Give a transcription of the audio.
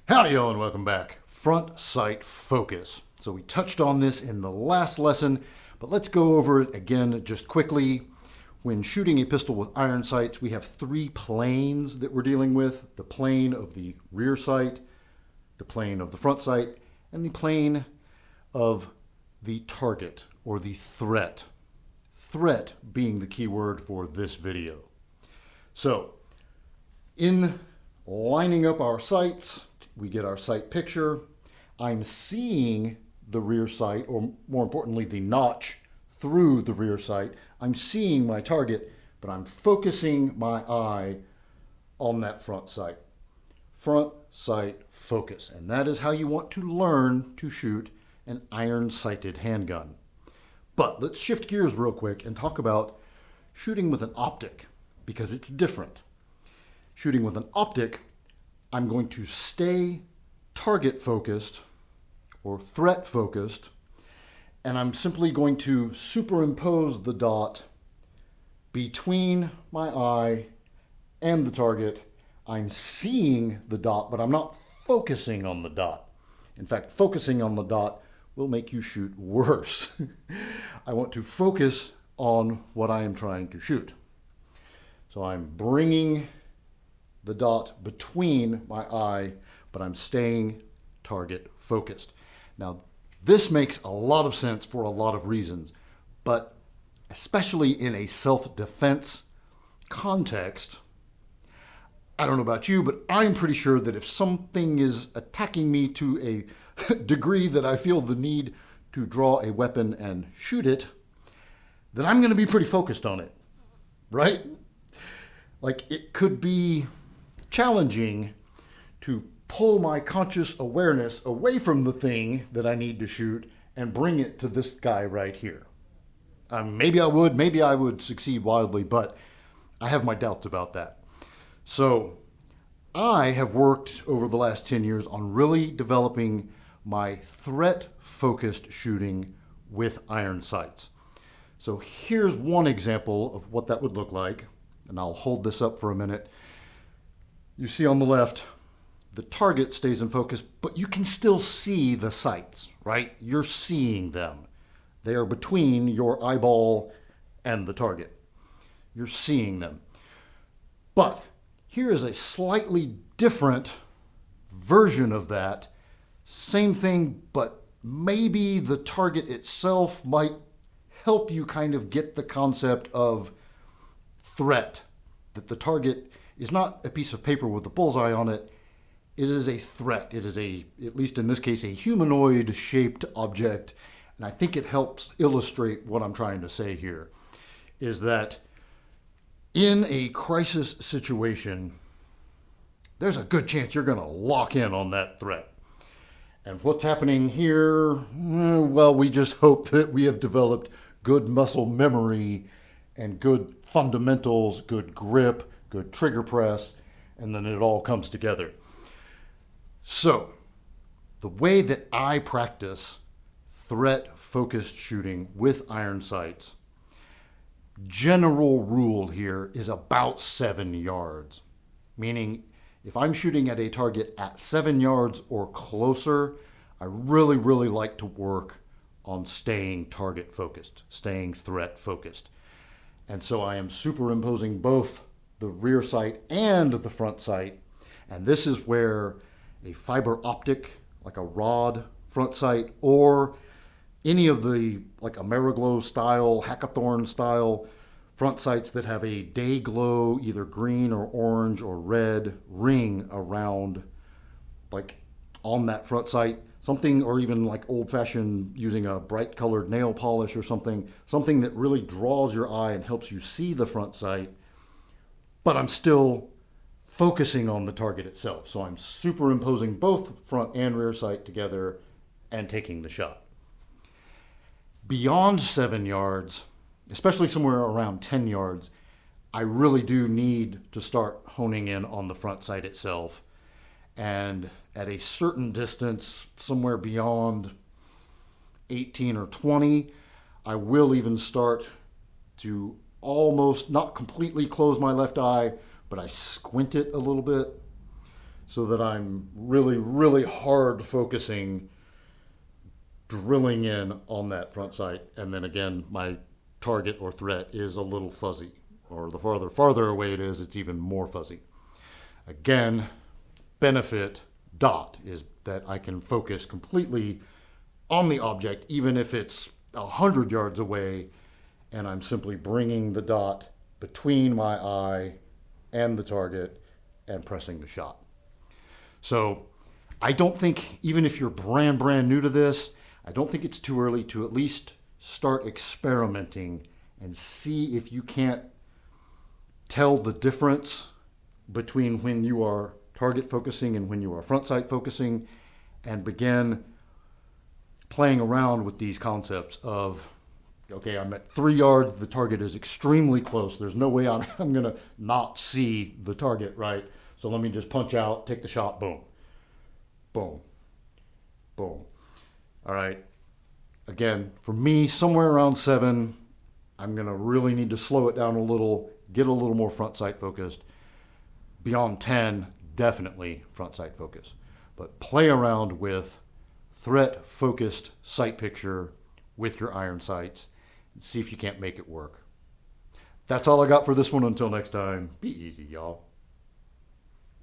Howdy y'all and welcome back. Front sight focus. So we touched on this in the last lesson, but let's go over it again just quickly. When shooting a pistol with iron sights, we have three planes that we're dealing with. The plane of the rear sight, the plane of the front sight, and the plane of the target or the threat. Threat being the key word for this video. So, in lining up our sights, we get our sight picture. I'm seeing the rear sight, or more importantly, the notch through the rear sight. I'm seeing my target, but I'm focusing my eye on that front sight. Front sight focus. And that is how you want to learn to shoot an iron-sighted handgun. But let's shift gears real quick and talk about shooting with an optic, because it's different. Shooting with an optic, I'm going to stay target focused or threat focused, and I'm simply going to superimpose the dot between my eye and the target. I'm seeing the dot, but I'm not focusing on the dot. In fact, focusing on the dot will make you shoot worse. I want to focus on what I am trying to shoot. So I'm bringing the dot between my eye, but I'm staying target focused. Now, this makes a lot of sense for a lot of reasons, but especially in a self-defense context, I don't know about you, but I'm pretty sure that if something is attacking me to a degree that I feel the need to draw a weapon and shoot it, that I'm going to be pretty focused on it, right? Like, it could be challenging to pull my conscious awareness away from the thing that I need to shoot and bring it to this guy right here. Maybe I would succeed wildly, but I have my doubts about that. So I have worked over the last 10 years on really developing my threat-focused shooting with iron sights. So here's one example of what that would look like, and I'll hold this up for a minute. You see on the left, the target stays in focus, but you can still see the sights, right? You're seeing them. They are between your eyeball and the target. You're seeing them. But here is a slightly different version of that. Same thing, but maybe the target itself might help you kind of get the concept of threat. That the target is not a piece of paper with a bullseye on it. It is a threat. It is at least in this case, a humanoid shaped object. And I think it helps illustrate what I'm trying to say here, is that in a crisis situation, there's a good chance you're going to lock in on that threat. And what's happening here? Well, we just hope that we have developed good muscle memory and good fundamentals, good grip, good trigger press, and then it all comes together. So, the way that I practice threat-focused shooting with iron sights, general rule here is about 7 yards. Meaning, if I'm shooting at a target at 7 yards or closer, I really, really like to work on staying target focused, staying threat focused. And so I am superimposing both the rear sight and the front sight. And this is where a fiber optic, like a rod front sight, or any of the like Ameriglow style, Hackathorn style front sights that have a day glow, either green or orange or red ring around, like on that front sight, something, or even like old fashioned using a bright colored nail polish or something that really draws your eye and helps you see the front sight, but I'm still focusing on the target itself. So I'm superimposing both front and rear sight together and taking the shot. Beyond 7 yards, especially somewhere around 10 yards, I really do need to start honing in on the front sight itself. And at a certain distance, somewhere beyond 18 or 20, I will even start to almost not completely close my left eye, but I squint it a little bit so that I'm really, really hard focusing, drilling in on that front sight. And then again, my target or threat is a little fuzzy, or the farther away it is, it's even more fuzzy. Again, benefit dot is that I can focus completely on the object, even if it's 100 yards away, and I'm simply bringing the dot between my eye and the target and pressing the shot. So I don't think, even if you're brand new to this, I don't think it's too early to at least start experimenting and see if you can't tell the difference between when you are target focusing and when you are front sight focusing, and begin playing around with these concepts of, okay, I'm at 3 yards, the target is extremely close. There's no way I'm going to not see the target, right? So let me just punch out, take the shot, boom, boom, boom. All right. Again, for me, somewhere around 7, I'm going to really need to slow it down a little, get a little more front sight focused. Beyond 10, definitely front sight focus. But play around with threat focused sight picture with your iron sights and see if you can't make it work. That's all I got for this one. Until next time, be easy, y'all.